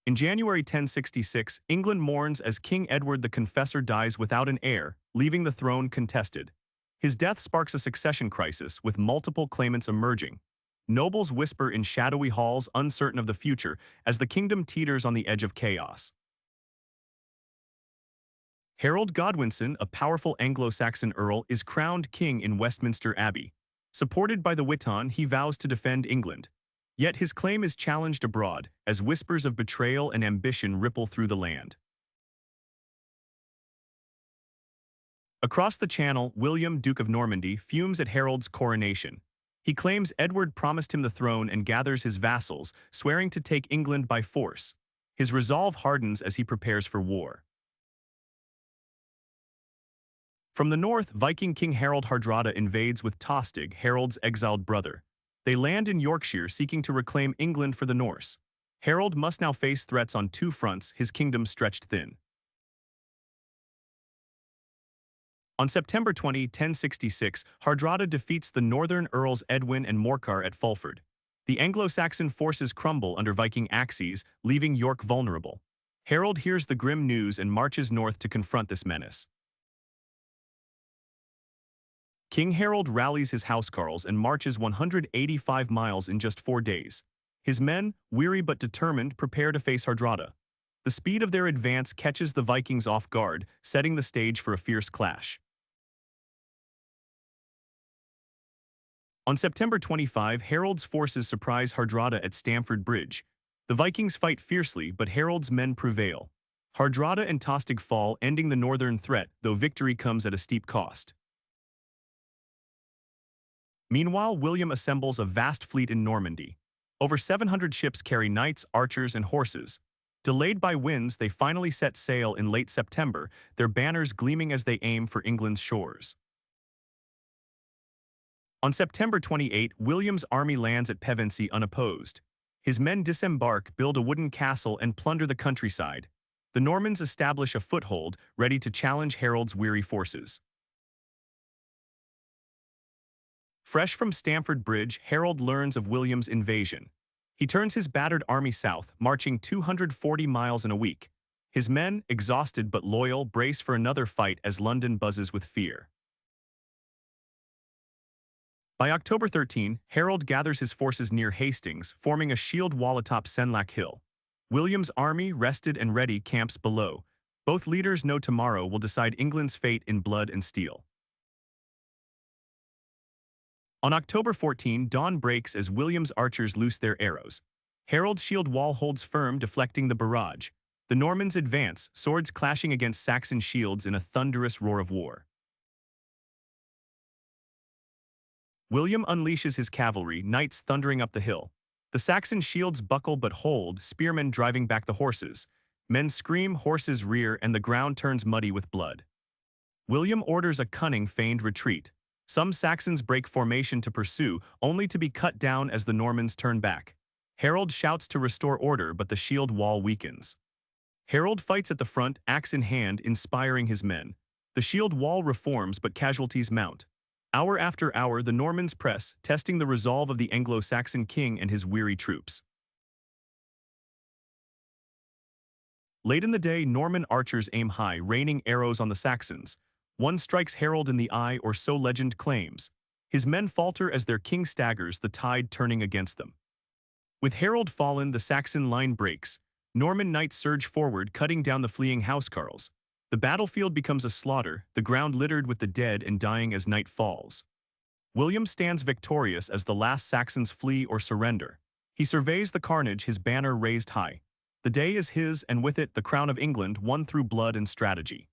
In January 1066, England mourns as King Edward the Confessor dies without an heir, leaving the throne contested. His death sparks a succession crisis, with multiple claimants emerging. Nobles whisper in shadowy halls, uncertain of the future, as the kingdom teeters on the edge of chaos. Harold Godwinson, a powerful Anglo-Saxon earl, is crowned king in Westminster Abbey. Supported by the Witan, he vows to defend England. Yet his claim is challenged abroad, as whispers of betrayal and ambition ripple through the land. Across the Channel, William, Duke of Normandy, fumes at Harold's coronation. He claims Edward promised him the throne and gathers his vassals, swearing to take England by force. His resolve hardens as he prepares for war. From the north, Viking King Harold Hardrada invades with Tostig, Harold's exiled brother. They land in Yorkshire, seeking to reclaim England for the Norse. Harold must now face threats on two fronts, his kingdom stretched thin. On September 20, 1066, Hardrada defeats the northern earls Edwin and Morcar at Fulford. The Anglo-Saxon forces crumble under Viking axes, leaving York vulnerable. Harold hears the grim news and marches north to confront this menace. King Harold rallies his housecarls and marches 185 miles in just 4 days. His men, weary but determined, prepare to face Hardrada. The speed of their advance catches the Vikings off guard, setting the stage for a fierce clash. On September 25, Harold's forces surprise Hardrada at Stamford Bridge. The Vikings fight fiercely, but Harold's men prevail. Hardrada and Tostig fall, ending the northern threat, though victory comes at a steep cost. Meanwhile, William assembles a vast fleet in Normandy. Over 700 ships carry knights, archers, and horses. Delayed by winds, they finally set sail in late September, their banners gleaming as they aim for England's shores. On September 28, William's army lands at Pevensey unopposed. His men disembark, build a wooden castle, and plunder the countryside. The Normans establish a foothold, ready to challenge Harold's weary forces. Fresh from Stamford Bridge, Harold learns of William's invasion. He turns his battered army south, marching 240 miles in a week. His men, exhausted but loyal, brace for another fight as London buzzes with fear. By October 13, Harold gathers his forces near Hastings, forming a shield wall atop Senlac Hill. William's army, rested and ready, camps below. Both leaders know tomorrow will decide England's fate in blood and steel. On October 14, dawn breaks as William's archers loose their arrows. Harold's shield wall holds firm, deflecting the barrage. The Normans advance, swords clashing against Saxon shields in a thunderous roar of war. William unleashes his cavalry, knights thundering up the hill. The Saxon shields buckle but hold, spearmen driving back the horses. Men scream, horses rear, and the ground turns muddy with blood. William orders a cunning, feigned retreat. Some Saxons break formation to pursue, only to be cut down as the Normans turn back. Harold shouts to restore order, but the shield wall weakens. Harold fights at the front, axe in hand, inspiring his men. The shield wall reforms, but casualties mount. Hour after hour, the Normans press, testing the resolve of the Anglo-Saxon king and his weary troops. Late in the day, Norman archers aim high, raining arrows on the Saxons. One strikes Harold in the eye, or so legend claims. His men falter as their king staggers, the tide turning against them. With Harold fallen, the Saxon line breaks. Norman knights surge forward, cutting down the fleeing housecarls. The battlefield becomes a slaughter, the ground littered with the dead and dying as night falls. William stands victorious as the last Saxons flee or surrender. He surveys the carnage, his banner raised high. The day is his, and with it the crown of England, won through blood and strategy.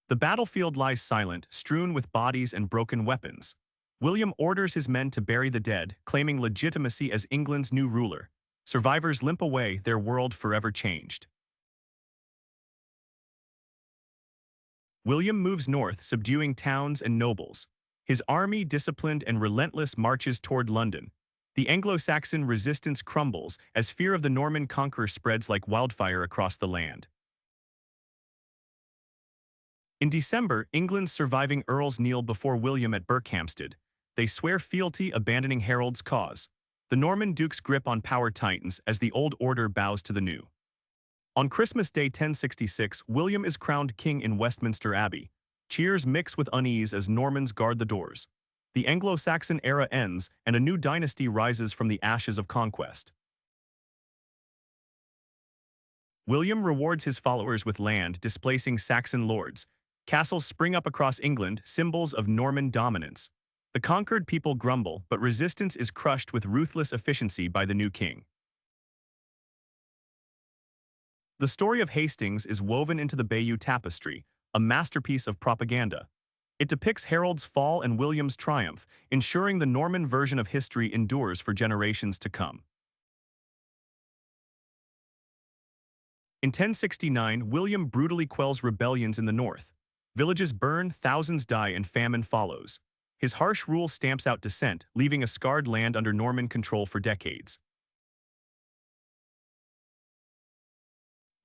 The battlefield lies silent, strewn with bodies and broken weapons. William orders his men to bury the dead, claiming legitimacy as England's new ruler. Survivors limp away, their world forever changed. William moves north, subduing towns and nobles. His army, disciplined and relentless, marches toward London. The Anglo-Saxon resistance crumbles as fear of the Norman conqueror spreads like wildfire across the land. In December, England's surviving earls kneel before William at Berkhamsted. They swear fealty, abandoning Harold's cause. The Norman dukes grip on power tightens as the old order bows to the new. On Christmas Day 1066, William is crowned king in Westminster Abbey. Cheers mix with unease as Normans guard the doors. The Anglo-Saxon era ends, and a new dynasty rises from the ashes of conquest. William rewards his followers with land, displacing Saxon lords. Castles spring up across England, symbols of Norman dominance. The conquered people grumble, but resistance is crushed with ruthless efficiency by the new king. The story of Hastings is woven into the Bayeux Tapestry, a masterpiece of propaganda. It depicts Harold's fall and William's triumph, ensuring the Norman version of history endures for generations to come. In 1069, William brutally quells rebellions in the north. Villages burn, thousands die, and famine follows. His harsh rule stamps out dissent, leaving a scarred land under Norman control for decades.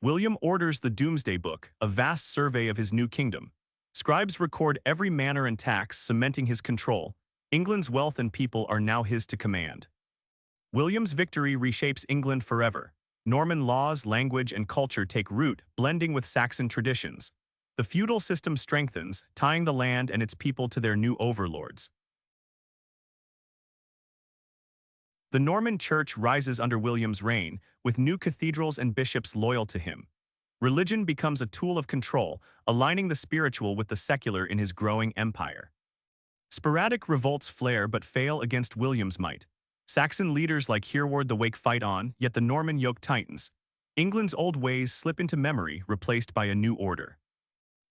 William orders the Domesday Book, a vast survey of his new kingdom. Scribes record every manor and tax, cementing his control. England's wealth and people are now his to command. William's victory reshapes England forever. Norman laws, language, and culture take root, blending with Saxon traditions. The feudal system strengthens, tying the land and its people to their new overlords. The Norman Church rises under William's reign, with new cathedrals and bishops loyal to him. Religion becomes a tool of control, aligning the spiritual with the secular in his growing empire. Sporadic revolts flare but fail against William's might. Saxon leaders like Hereward the Wake fight on, yet the Norman yoke tightens. England's old ways slip into memory, replaced by a new order.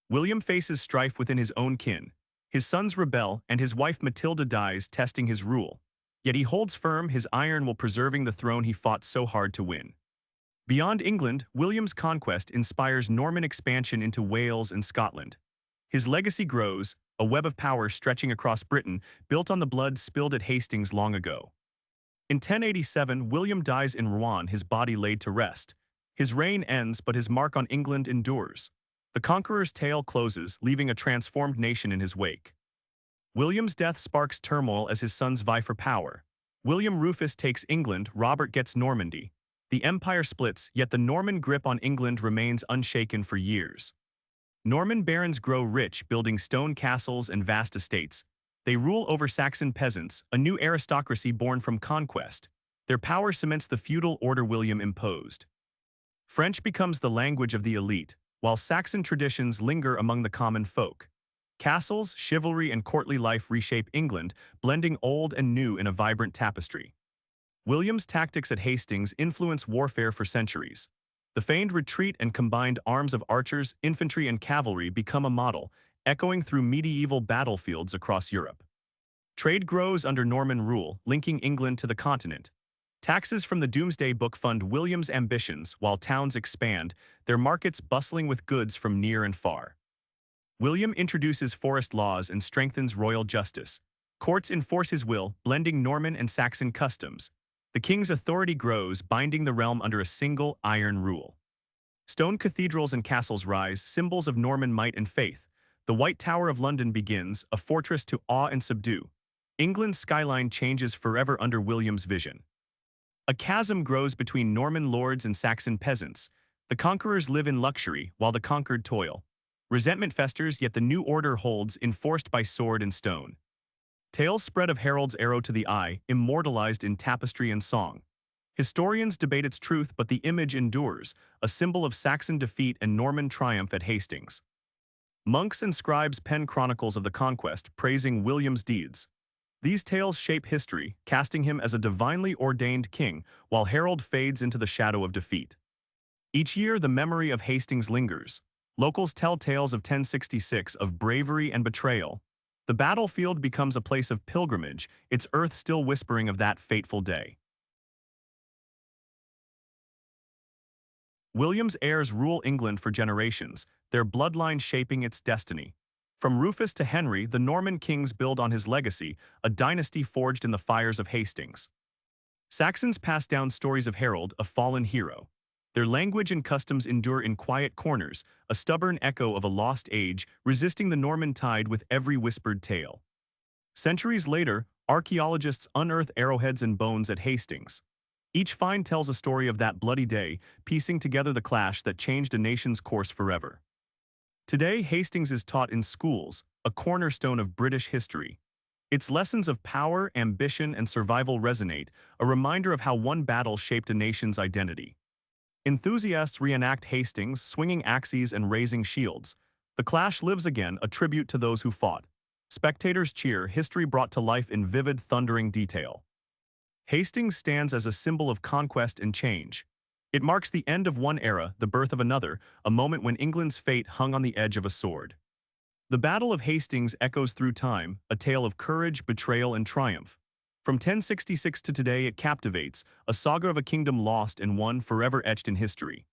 William faces strife within his own kin. His sons rebel, and his wife Matilda dies, testing his rule. Yet he holds firm, his iron will preserving the throne he fought so hard to win. Beyond England, William's conquest inspires Norman expansion into Wales and Scotland. His legacy grows, a web of power stretching across Britain, built on the blood spilled at Hastings long ago. In 1087, William dies in Rouen, his body laid to rest. His reign ends, but his mark on England endures. The conqueror's tale closes, leaving a transformed nation in his wake. William's death sparks turmoil as his sons vie for power. William Rufus takes England, Robert gets Normandy. The empire splits, yet the Norman grip on England remains unshaken for years. Norman barons grow rich, building stone castles and vast estates. They rule over Saxon peasants, a new aristocracy born from conquest. Their power cements the feudal order William imposed. French becomes the language of the elite, while Saxon traditions linger among the common folk. Castles, chivalry, and courtly life reshape England, blending old and new in a vibrant tapestry. William's tactics at Hastings influence warfare for centuries. The feigned retreat and combined arms of archers, infantry, and cavalry become a model, echoing through medieval battlefields across Europe. Trade grows under Norman rule, linking England to the continent. Taxes from the Domesday Book fund William's ambitions, while towns expand, their markets bustling with goods from near and far. William introduces forest laws and strengthens royal justice. Courts enforce his will, blending Norman and Saxon customs. The king's authority grows, binding the realm under a single iron rule. Stone cathedrals and castles rise, symbols of Norman might and faith. The White Tower of London begins, a fortress to awe and subdue. England's skyline changes forever under William's vision. A chasm grows between Norman lords and Saxon peasants. The conquerors live in luxury, while the conquered toil. Resentment festers, yet the new order holds, enforced by sword and stone. Tales spread of Harold's arrow to the eye, immortalized in tapestry and song. Historians debate its truth, but the image endures, a symbol of Saxon defeat and Norman triumph at Hastings. Monks and scribes pen chronicles of the conquest, praising William's deeds. These tales shape history, casting him as a divinely ordained king, while Harold fades into the shadow of defeat. Each year, the memory of Hastings lingers. Locals tell tales of 1066 of bravery and betrayal. The battlefield becomes a place of pilgrimage, its earth still whispering of that fateful day. William's heirs rule England for generations, their bloodline shaping its destiny. From Rufus to Henry, the Norman kings build on his legacy, a dynasty forged in the fires of Hastings. Saxons pass down stories of Harold, a fallen hero. Their language and customs endure in quiet corners, a stubborn echo of a lost age, resisting the Norman tide with every whispered tale. Centuries later, archaeologists unearth arrowheads and bones at Hastings. Each find tells a story of that bloody day, piecing together the clash that changed a nation's course forever. Today, Hastings is taught in schools, a cornerstone of British history. Its lessons of power, ambition, and survival resonate, a reminder of how one battle shaped a nation's identity. Enthusiasts reenact Hastings, swinging axes and raising shields. The clash lives again, a tribute to those who fought. Spectators cheer, history brought to life in vivid, thundering detail. Hastings stands as a symbol of conquest and change. It marks the end of one era, the birth of another, a moment when England's fate hung on the edge of a sword. The Battle of Hastings echoes through time, a tale of courage, betrayal, and triumph. From 1066 to today, it captivates, a saga of a kingdom lost and one forever etched in history.